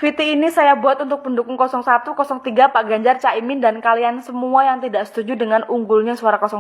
VT ini saya buat untuk pendukung 01, 03, Pak Ganjar, Caimin, dan kalian semua yang tidak setuju dengan unggulnya suara 02.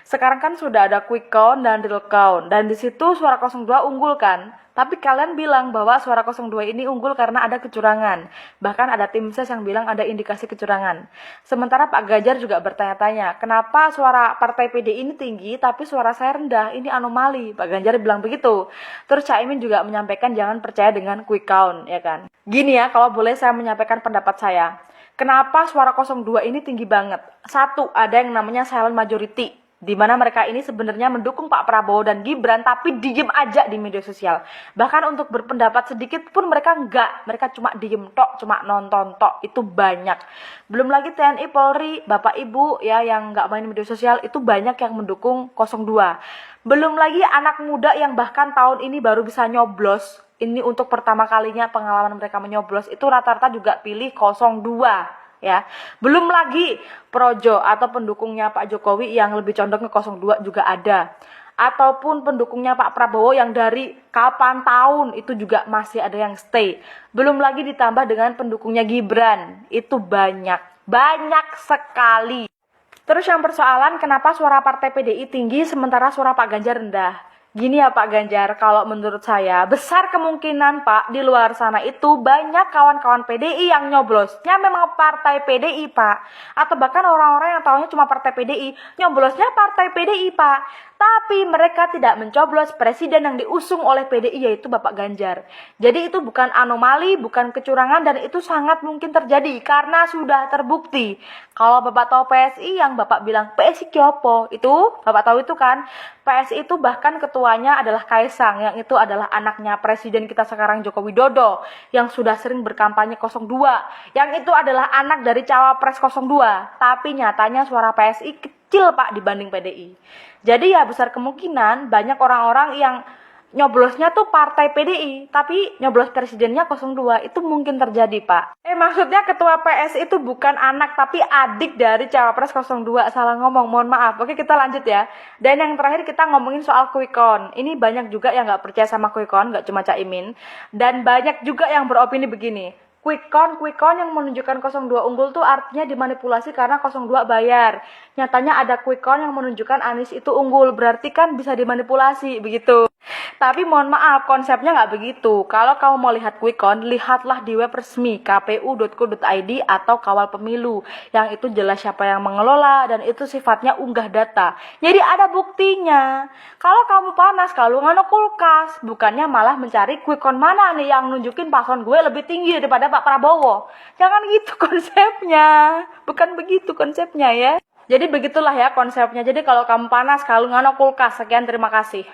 Sekarang kan sudah ada quick count dan real count, dan di situ suara 02 unggul kan? Tapi kalian bilang bahwa suara 02 ini unggul karena ada kecurangan. Bahkan ada tim ses yang bilang ada indikasi kecurangan. Sementara Pak Ganjar juga bertanya-tanya, kenapa suara partai PD ini tinggi tapi suara saya rendah? Ini anomali. Pak Ganjar bilang begitu. Terus Caimin juga menyampaikan jangan percaya dengan quick count, ya kan? Gini ya, kalau boleh saya menyampaikan pendapat saya. Kenapa suara 02 ini tinggi banget? Satu, ada yang namanya silent majority, di mana mereka ini sebenarnya mendukung Pak Prabowo dan Gibran tapi diem aja di media sosial. Bahkan untuk berpendapat sedikit pun mereka enggak, mereka cuma diem tok, cuma nonton tok, itu banyak. Belum lagi TNI, Polri, Bapak Ibu ya yang enggak main media sosial itu banyak yang mendukung 02. Belum lagi anak muda yang bahkan tahun ini baru bisa nyoblos. Ini untuk pertama kalinya pengalaman mereka menyoblos itu rata-rata juga pilih 02. Ya, belum lagi projo atau pendukungnya Pak Jokowi yang lebih condong ke 02 juga ada, ataupun pendukungnya Pak Prabowo yang dari kapan tahun itu juga masih ada yang stay. Belum lagi ditambah dengan pendukungnya Gibran, itu banyak sekali. Terus yang persoalan kenapa suara partai PDI tinggi sementara suara Pak Ganjar rendah? Gini ya Pak Ganjar, kalau menurut saya besar kemungkinan Pak di luar sana itu banyak kawan-kawan PDI yang nyoblosnya memang partai PDI Pak. Atau bahkan orang-orang yang tahunya cuma partai PDI, nyoblosnya partai PDI Pak. Tapi mereka tidak mencoblos presiden yang diusung oleh PDI yaitu Bapak Ganjar. Jadi itu bukan anomali, bukan kecurangan dan itu sangat mungkin terjadi karena sudah terbukti. Kalau Bapak tahu PSI yang Bapak bilang PSI kiopo, itu Bapak tahu itu kan? PSI itu bahkan ketuanya adalah Kaisang, yang itu adalah anaknya presiden kita sekarang Joko Widodo, yang sudah sering berkampanye 02, yang itu adalah anak dari cawapres 02, tapi nyatanya suara PSI kecil Pak dibanding PDI. Jadi ya besar kemungkinan banyak orang-orang yang nyoblosnya tuh partai PDI, tapi nyoblos presidennya 02, itu mungkin terjadi Pak. Maksudnya ketua PS itu bukan anak tapi adik dari cawapres 02, salah ngomong, mohon maaf. Oke kita lanjut ya. Dan yang terakhir kita ngomongin soal quick count. Ini banyak juga yang gak percaya sama quick count, gak cuma Caimin. Dan banyak juga yang beropini begini, quick count yang menunjukkan 02 unggul tuh artinya dimanipulasi karena 02 bayar. Nyatanya ada quick count yang menunjukkan Anies itu unggul, berarti kan bisa dimanipulasi, begitu. Tapi mohon maaf, konsepnya nggak begitu. Kalau kamu mau lihat quick count, lihatlah di web resmi kpu.co.id atau Kawal Pemilu. Yang itu jelas siapa yang mengelola dan itu sifatnya unggah data. Jadi ada buktinya. Kalau kamu panas, kalau ngano kulkas, bukannya malah mencari quick count mana nih yang nunjukin paslon gue lebih tinggi daripada Pak Prabowo. Jangan gitu konsepnya. Bukan begitu konsepnya ya. Jadi begitulah ya konsepnya. Jadi kalau kamu panas, kalau ngano kulkas. Sekian, terima kasih.